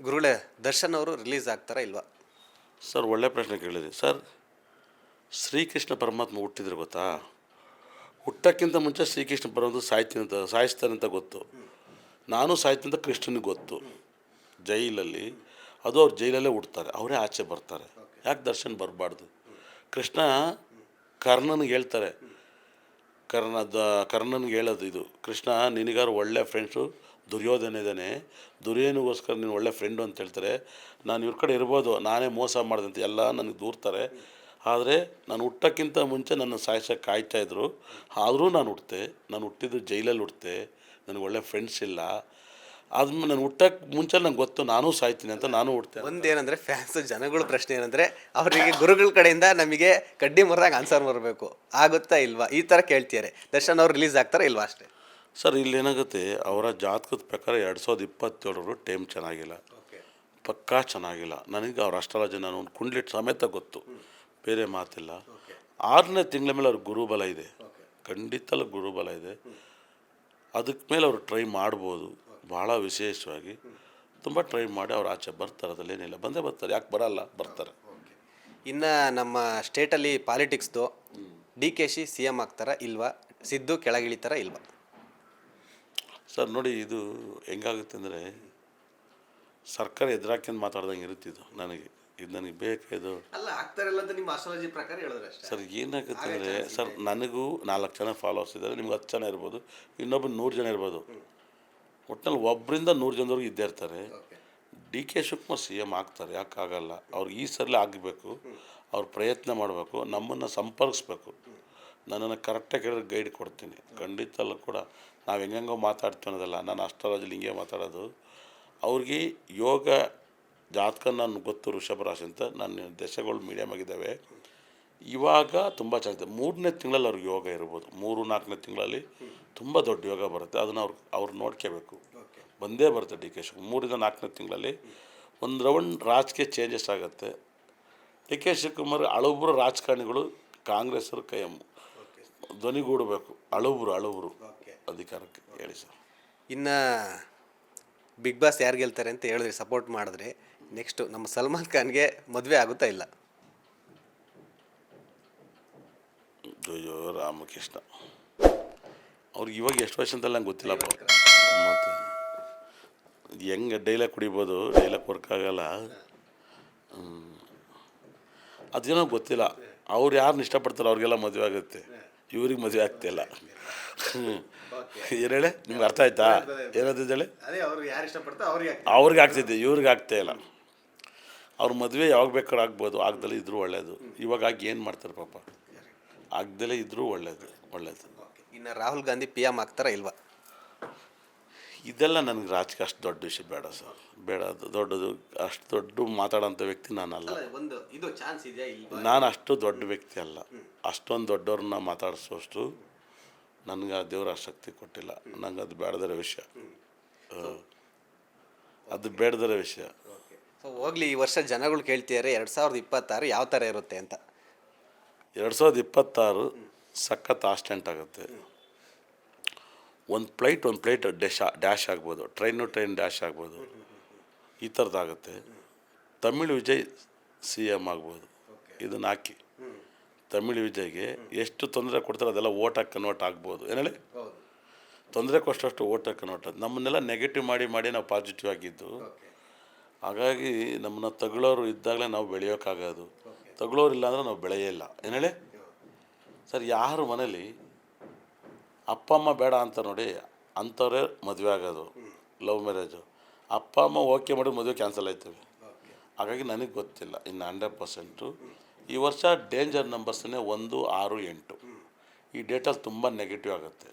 ಗುರುಗಳೇ, ದರ್ಶನ್ ಅವರು ರಿಲೀಸ್ ಆಗ್ತಾರಾ ಇಲ್ವಾ? ಸರ್ ಒಳ್ಳೆ ಪ್ರಶ್ನೆ ಕೇಳಿದ್ರಿ ಸರ್. ಶ್ರೀಕೃಷ್ಣ ಪರಮಾತ್ಮ ಹುಟ್ಟಿದ್ರೆ ಗೊತ್ತಾ, ಹುಟ್ಟೋಕ್ಕಿಂತ ಮುಂಚೆ ಶ್ರೀಕೃಷ್ಣ ಪರಮಾತ್ಮ ಸಾಯಿಸ್ತಾನೆ ಅಂತ ಗೊತ್ತು. ನಾನು ಸಾಯ್ತೀನಿ ಅಂತ ಕೃಷ್ಣನಿಗೆ ಗೊತ್ತು. ಜೈಲಲ್ಲಿ ಅದು ಅವ್ರು ಜೈಲಲ್ಲೇ ಹುಡ್ತಾರೆ, ಅವರೇ ಆಚೆ ಬರ್ತಾರೆ. ಯಾಕೆ ದರ್ಶನ್ ಬರಬಾರ್ದು? ಕೃಷ್ಣ ಕರ್ಣನಿಗೆ ಹೇಳ್ತಾರೆ, ಕರ್ಣನಿಗೆ ಹೇಳೋದು ಇದು, ಕೃಷ್ಣ ನಿನಗಾರು ಒಳ್ಳೆ ಫ್ರೆಂಡ್ಸು ದುರ್ಯೋಧನ ಇದ್ದಾನೆ, ದುರ್ಯೋಧನಿಗೋಸ್ಕರ ನೀನು ಒಳ್ಳೆ ಫ್ರೆಂಡು ಅಂತ ಹೇಳ್ತಾರೆ. ನಾನು ಇವ್ರ ಕಡೆ ಇರ್ಬೋದು, ನಾನೇ ಮೋಸ ಮಾಡಿದಂತ ಎಲ್ಲ ನನಗೆ ದೂರ್ತಾರೆ. ಆದರೆ ನಾನು ಹುಟ್ಟೋಕ್ಕಿಂತ ಮುಂಚೆ ನನ್ನ ಸಾಯಿಸೋಕ್ಕೆ ಕಾಯ್ತಾಯಿದ್ರು. ಆದರೂ ನಾನು ಹುಟ್ಟಿದೆ. ನಾನು ಹುಟ್ಟಿದ್ದು ಜೈಲಲ್ಲಿ ಹುಟ್ಟಿದೆ. ನನಗೆ ಒಳ್ಳೆ ಫ್ರೆಂಡ್ಸ್ ಇಲ್ಲ. ಆದ್ಮೇಲೆ ನಾನು ಹುಟ್ಟೋಕ್ಕೆ ಮುಂಚೆ ನಂಗೆ ಗೊತ್ತು ನಾನು ಸಾಯ್ತೀನಿ ಅಂತ, ನಾನು ಹುಡ್ತೇನೆ. ಒಂದೇನಂದ್ರೆ ಫ್ಯಾನ್ಸ್ ಜನಗಳ ಪ್ರಶ್ನೆ ಏನಂದ್ರೆ, ಅವರಿಗೆ ಗುರುಗಳ ಕಡೆಯಿಂದ ನಮಗೆ ಕಡ್ಡಿ ಮುರಿದಾಗ ಆನ್ಸರ್ ಬರಬೇಕು, ಆಗುತ್ತಾ ಇಲ್ವಾ ಈ ಥರ ಕೇಳ್ತಿದ್ದಾರೆ. ದರ್ಶನ್ ಅವ್ರು ರಿಲೀಸ್ ಆಗ್ತಾರಾ ಇಲ್ವಾ ಅಷ್ಟೇ. ಸರ್ ಇಲ್ಲೇನಾಗುತ್ತೆ, ಅವರ ಜಾತಕದ ಪ್ರಕಾರ 2027 ಟೈಮ್ ಚೆನ್ನಾಗಿಲ್ಲ, ಪಕ್ಕಾ ಚೆನ್ನಾಗಿಲ್ಲ. ನನಗೆ ಅವ್ರ ಅಷ್ಟರಾಜ ನಾನು ಒಂದು ಕುಂಡ್ಲಿಟ್ಟು ಸಮೇತ ಗೊತ್ತು, ಬೇರೆ ಮಾತಿಲ್ಲ. 6ನೇ ತಿಂಗಳ ಮೇಲೆ ಅವ್ರಿಗೆ ಗುರುಬಲ ಇದೆ, ಖಂಡಿತ ಗುರುಬಲ ಇದೆ. ಅದಕ್ಕೆ ಮೇಲೆ ಅವರು ಟ್ರೈ ಮಾಡ್ಬೋದು, ಭಾಳ ವಿಶೇಷವಾಗಿ ತುಂಬ ಟ್ರೈ ಮಾಡಿ ಅವ್ರು ಆಚೆ ಬರ್ತಾರೆ. ಅದಲ್ಲೇನಿಲ್ಲ, ಬಂದೇ ಬರ್ತಾರೆ. ಯಾಕೆ ಬರಲ್ಲ, ಬರ್ತಾರೆ. ಇನ್ನು ನಮ್ಮ ಸ್ಟೇಟಲ್ಲಿ ಪಾಲಿಟಿಕ್ಸ್ದು DK ಶಿ CM ಆಗ್ತಾರಾ ಇಲ್ವಾ, ಸಿದ್ದು ಕೆಳಗಿಳಿತಾರಾ ಇಲ್ವಾ? ಸರ್ ನೋಡಿ, ಇದು ಹೆಂಗಾಗುತ್ತೆ ಅಂದರೆ, ಸರ್ಕಾರ ಎದುರಾಕ್ಯಂದು ಮಾತಾಡ್ದಂಗೆ ಇರುತ್ತಿದ್ದು ನನಗೆ. ಇದು ನನಗೆ ಬೇಕಾಯ್ತು ಅಲ್ಲ, ಆಗ್ತಾರಲ್ಲ ಅಂತ ನಿಮ್ಮ ಆಸ್ಟ್ರಾಲಜಿ ಪ್ರಕಾರ ಹೇಳಿದ್ರೆ ಅಷ್ಟೇ. ಸರ್. ಏನಾಗುತ್ತೆ ಅಂದರೆ ಸರ್, ನನಗೂ 4 ಜನ ಫಾಲೋವರ್ಸ್ ಇದ್ದಾರೆ, ನಿಮ್ಗೆ 10 ಜನ ಇರ್ಬೋದು, ಇನ್ನೊಬ್ಬ 100 ಜನ ಇರ್ಬೋದು. ಒಟ್ಟಿನಲ್ಲಿ 1ರಿಂದ 100 ಜನದವ್ರಿಗೆ ಇದ್ದೇ ಇರ್ತಾರೆ. DK ಶಿವಕುಮಾರ್ CM ಆಗ್ತಾರೆ, ಯಾಕಾಗಲ್ಲ? ಅವ್ರಿಗೆ ಈ ಸಲ ಆಗಬೇಕು, ಅವ್ರು ಪ್ರಯತ್ನ ಮಾಡಬೇಕು, ನಮ್ಮನ್ನು ಸಂಪರ್ಕಿಸ್ಬೇಕು. ನನ್ನನ್ನು ಕರೆಕ್ಟಾಗಿ ಕೇಳಿದ್ರೆ ಗೈಡ್ ಕೊಡ್ತೀನಿ, ಖಂಡಿತ ಕೂಡ. ನಾವು ಹೆಂಗೋ ಮಾತಾಡ್ತೀವಿ ಅನ್ನೋದಲ್ಲ, ನಾನು ಅಷ್ಟರಾಜಲ್ಲಿ ಹಿಂಗೆ ಮಾತಾಡೋದು. ಅವ್ರಿಗೆ ಯೋಗ ಜಾತಕ ನಾನು ಗೊತ್ತು, ವೃಷಭ ರಾಶಿ ಅಂತ. ನನ್ನ ದಶೆಗಳು ಮೀಡಿಯಮ್ ಆಗಿದ್ದಾವೆ. ಇವಾಗ ತುಂಬ ಚೆನ್ನಾಗಿದೆ. 3ನೇ ತಿಂಗಳಲ್ಲಿ ಅವ್ರಿಗೆ ಯೋಗ ಇರ್ಬೋದು, 3-4ನೇ ತಿಂಗಳಲ್ಲಿ ತುಂಬ ದೊಡ್ಡ ಯೋಗ ಬರುತ್ತೆ. ಅದನ್ನು ಅವ್ರು ನೋಡ್ಕೋಬೇಕು. ಬಂದೇ ಬರುತ್ತೆ DK ಶಿವಕುಮಾರ್ 3ರಿಂದ 4ನೇ ತಿಂಗಳಲ್ಲಿ ಒಂದು ರೌಂಡ್ ರಾಜಕೀಯ ಚೇಂಜಸ್ ಆಗುತ್ತೆ. DK ಶಿವಕುಮಾರ್ ಹಳಬ್ರು ರಾಜಕಾರಣಿಗಳು ಕಾಂಗ್ರೆಸ್ಸರು ಧ್ವನಿಗೂಡಬೇಕು. ಹಳಬ್ರು ಅಧಿಕಾರಕ್ಕೆ ಹೇಳಿ ಸರ್. ಇನ್ನು ಬಿಗ್ ಬಾಸ್ ಯಾರು ಗೆಲ್ತಾರೆ ಅಂತ ಹೇಳಿದ್ರಿ, ಸಪೋರ್ಟ್ ಮಾಡಿದ್ರೆ. ನೆಕ್ಸ್ಟು ನಮ್ಮ ಸಲ್ಮಾನ್ ಖಾನ್ಗೆ ಮದುವೆ ಆಗುತ್ತಾ ಇಲ್ಲ? ಅಯ್ಯೋ ರಾಮಕೃಷ್ಣ, ಅವ್ರಿಗೆ ಇವಾಗ ಎಷ್ಟು ವರ್ಷ ಅಂತಲ್ಲ ನಂಗೆ ಗೊತ್ತಿಲ್ಲಪ್ಪ. ಮತ್ತು ಹೆಂಗೆ ಡೈಲಾಗ್ ಕುಡಿಬೋದು, ಡೈಲಾಗ್ ವರ್ಕ್ ಆಗಲ್ಲ. ಅದೇನೋ ಗೊತ್ತಿಲ್ಲ. ಅವ್ರು ಯಾರನ್ನ ಇಷ್ಟಪಡ್ತಾರೆ ಅವ್ರಿಗೆಲ್ಲ ಮದುವೆ ಆಗುತ್ತೆ, ಇವ್ರಿಗೆ ಮದುವೆ ಆಗ್ತಿಲ್ಲ. ಏನು ಹೇಳಿ, ನಿಮ್ಗೆ ಅರ್ಥ ಆಯ್ತಾ? ಏನಾದಿದ್ದೇಳಿ, ಅವ್ರಿಗೆ ಆಗ್ತಿದ್ದೆ, ಇವ್ರಿಗೆ ಆಗ್ತಾ ಇಲ್ಲ. ಅವ್ರ ಮದುವೆ ಯಾವಾಗ ಬೇಕಾದ್ರೂ ಆಗ್ಬೋದು, ಆಗ್ದಲೇ ಇದ್ರೂ ಒಳ್ಳೆಯದು. ಇವಾಗ ಆಗಿ ಏನು ಮಾಡ್ತಾರೆ ಪಾಪ, ಆಗ್ದಲೇ ಇದ್ರೂ ಒಳ್ಳೆಯದು. ಇನ್ನು ರಾಹುಲ್ ಗಾಂಧಿ PM ಆಗ್ತಾರಾ ಇಲ್ವಾ? ಇದೆಲ್ಲ ನನಗೆ ರಾಜಕೀಯ ಅಷ್ಟು ದೊಡ್ಡ ವಿಷಯ ಬೇಡ ಸರ್, ಬೇಡ. ಅದು ದೊಡ್ಡದು, ಅಷ್ಟು ದೊಡ್ಡ ಮಾತಾಡೋಂಥ ವ್ಯಕ್ತಿ ನಾನಲ್ಲ. ಇದು ಚಾನ್ಸ್ ಇದೆಯಾ ಇಲ್ವಾ? ನಾನು ಅಷ್ಟು ದೊಡ್ಡ ವ್ಯಕ್ತಿ ಅಲ್ಲ. ಅಷ್ಟೊಂದು ದೊಡ್ಡವ್ರನ್ನ ಮಾತಾಡಿಸೋಷ್ಟು ನನಗೆ ಆ ದೇವರ ಶಕ್ತಿ ಕೊಟ್ಟಿಲ್ಲ. ನಂಗೆ ಅದು ಬೇಡದಿರೋ ವಿಷಯ, ಅದು ಬೇಡದಿರೋ ವಿಷಯ. ಸೊ ಹೋಗ್ಲಿ, ಈ ವರ್ಷ ಜನಗಳು ಕೇಳ್ತಿದ್ದಾರೆ 2026 ಯಾವ ಥರ ಇರುತ್ತೆ ಅಂತ. 2026 ಸಖತ್ ಆಸ್ಟೆಂಟ್ ಆಗುತ್ತೆ. ಒಂದು ಫ್ಲೈಟ್ ಡ್ಯಾಶ್ ಆಗ್ಬೋದು, ಟ್ರೈನ್ ಡ್ಯಾಶ್ ಆಗ್ಬೋದು, ಈ ಥರದ್ದಾಗುತ್ತೆ. ತಮಿಳ್ ವಿಜಯ್ CM ಆಗ್ಬೋದು. ಇದನ್ನು ಹಾಕಿ ತಮಿಳ್ ವಿಜಯ್ಗೆ ಎಷ್ಟು ತೊಂದರೆ ಕೊಡ್ತಾರೆ ಅದೆಲ್ಲ ಓಟಾಗಿ ಕನ್ವರ್ಟ್ ಆಗ್ಬೋದು. ಏನು ಹೇಳಿ, ತೊಂದರೆ ಕೊಟ್ಟಷ್ಟು ಓಟಾಗಿ ಕನ್ವರ್ಟ್ ಆಗುತ್ತೆ. ನಮ್ಮನ್ನೆಲ್ಲ ನೆಗೆಟಿವ್ ಮಾಡಿ ನಾವು ಪಾಸಿಟಿವ್ ಆಗಿದ್ದು. ಹಾಗಾಗಿ ನಮ್ಮನ್ನು ತಗೊಳ್ಳೋರು ಇದ್ದಾಗಲೇ ನಾವು ಬೆಳೆಯೋಕ್ಕಾಗೋದು, ತಗೊಳ್ಳೋರು ಇಲ್ಲ ಅಂದರೆ ನಾವು ಬೆಳೆಯೇ ಇಲ್ಲ. ಏನು ಹೇಳಿ ಸರ್, ಯಾರು ಮನೇಲಿ ಅಪ್ಪ ಅಮ್ಮ ಬೇಡ ಅಂತ ನೋಡಿ ಅಂಥವ್ರೇ ಮದುವೆ ಆಗೋದು, ಲವ್ ಮ್ಯಾರೇಜು. ಅಪ್ಪ ಅಮ್ಮ ಓಕೆ ಮಾಡಿದ್ರೆ ಮದುವೆ ಕ್ಯಾನ್ಸಲ್ ಆಯ್ತವೆ. ಹಾಗಾಗಿ ನನಗೆ ಗೊತ್ತಿಲ್ಲ ಇನ್ನು 100%. ಈ ವರ್ಷ ಡೇಂಜರ್ ನಂಬರ್ಸನ್ನೇ 1, 6, 8. ಈ ಡೇಟಲ್ಲಿ ತುಂಬ ನೆಗೆಟಿವ್ ಆಗುತ್ತೆ,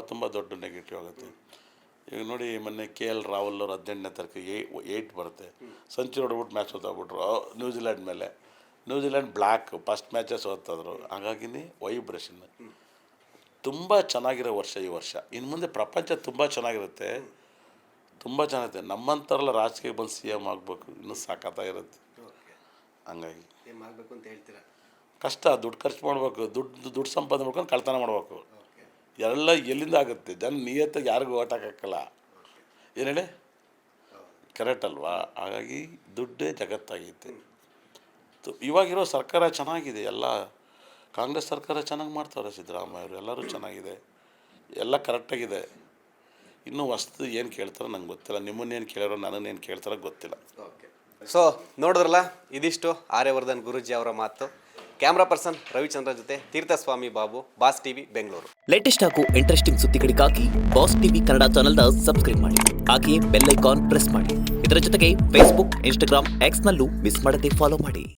ತುಂಬ ದೊಡ್ಡ ನೆಗೆಟಿವ್ ಆಗುತ್ತೆ. ಈಗ ನೋಡಿ, ಮೊನ್ನೆ KL ರಾಹುಲ್ ಅವರು 18ನೇ ತಾರೀಕಿಗೆ 8 ಬರುತ್ತೆ. ಸೆಂಚುರಿ ಹೊಡ್ಬಿಟ್ಟು ಮ್ಯಾಚ್ ಸೋತಾಗ್ಬಿಟ್ರು ನ್ಯೂಜಿಲ್ಯಾಂಡ್ ಮೇಲೆ. ನ್ಯೂಜಿಲ್ಯಾಂಡ್ ಬ್ಲ್ಯಾಕ್ ಫಸ್ಟ್ ಮ್ಯಾಚೇ ಸೋತಾದ್ರು. ಹಾಗಾಗಿನೇ ವೈಬ್ರೇಷನ್ ತುಂಬ ಚೆನ್ನಾಗಿರೋ ವರ್ಷ ಈ ವರ್ಷ. ಇನ್ನು ಮುಂದೆ ಪ್ರಪಂಚ ತುಂಬ ಚೆನ್ನಾಗಿರುತ್ತೆ, ತುಂಬ ಚೆನ್ನಾಗಿರುತ್ತೆ. ನಮ್ಮಂಥವ್ರೆಲ್ಲ ರಾಜಕೀಯ ಬಂದು CM ಆಗಬೇಕು, ಇನ್ನೂ ಸಾಕತ್ತಾಗಿರುತ್ತೆ. ಹಂಗಾಗಿ ಮಾಡಬೇಕು ಅಂತ ಹೇಳ್ತೀರಾ? ಕಷ್ಟ, ದುಡ್ಡು ಖರ್ಚು ಮಾಡಬೇಕು, ದುಡ್ಡು ಸಂಪಾದನೆ ಮಾಡ್ಕೊಂಡು ಕಳ್ತನ ಮಾಡಬೇಕು. ಎಲ್ಲ ಎಲ್ಲಿಂದ ಆಗುತ್ತೆ? ಜನ ನಿಯತ್ತಾಗಿ ಯಾರಿಗೂ ಓಟ್ ಹಾಕಲ್ಲ. ಏನು ಹೇಳಿ, ಕರೆಕ್ಟ್ ಅಲ್ವಾ? ಹಾಗಾಗಿ ದುಡ್ಡೇ ಜಗತ್ತಾಗೈತೆ. ಇವಾಗಿರೋ ಸರ್ಕಾರ ಚೆನ್ನಾಗಿದೆ, ಎಲ್ಲ ಕಾಂಗ್ರೆಸ್ ಸರ್ಕಾರ ಚೆನ್ನಾಗಿ ಮಾಡ್ತಾರೆ, ಸಿದ್ದರಾಮಯ್ಯ ಅವರು ಎಲ್ಲರೂ ಚೆನ್ನಾಗಿದೆ, ಎಲ್ಲ ಕರೆಕ್ಟಾಗಿದೆ. ಇನ್ನೂ ಹೊಸ್ತು ಏನು ಕೇಳ್ತಾರೋ ನಂಗೆ ಗೊತ್ತಿಲ್ಲ, ನಿಮ್ಮನ್ನೇನು ಕೇಳಾರೋ ನನ್ನನ್ನೇನು ಕೇಳ್ತಾರೋ ಗೊತ್ತಿಲ್ಲ. ಸೊ ನೋಡಿದ್ರಲ್ಲ, ಇದಿಷ್ಟು ಆರ್ಯವರ್ಧನ್ ಗುರೂಜಿ ಅವರ ಮಾತು. ಕ್ಯಾಮ್ರಾ ಪರ್ಸನ್ ರವಿಚಂದ್ರ ಜೊತೆ Theerthaswami Babu, Boss TV Bengaluru. Latest ಹಾಗೂ ಇಂಟ್ರೆಸ್ಟಿಂಗ್ ಸುದ್ದಿಗಳಿಗಾಗಿ ಬಾಸ್ ಟಿವಿ ಕನ್ನಡ ಚಾನೆಲ್ನ ಸಬ್ಸ್ಕ್ರೈಬ್ ಮಾಡಿ. ಹಾಗೆಯೇ ಬೆಲ್ ಐಕಾನ್ ಪ್ರೆಸ್ ಮಾಡಿ. ಇದರ ಜೊತೆಗೆ ಫೇಸ್ಬುಕ್, ಇನ್ಸ್ಟಾಗ್ರಾಮ್, ಎಕ್ಸ್ನಲ್ಲೂ ಮಿಸ್ ಮಾಡದೆ ಫಾಲೋ ಮಾಡಿ.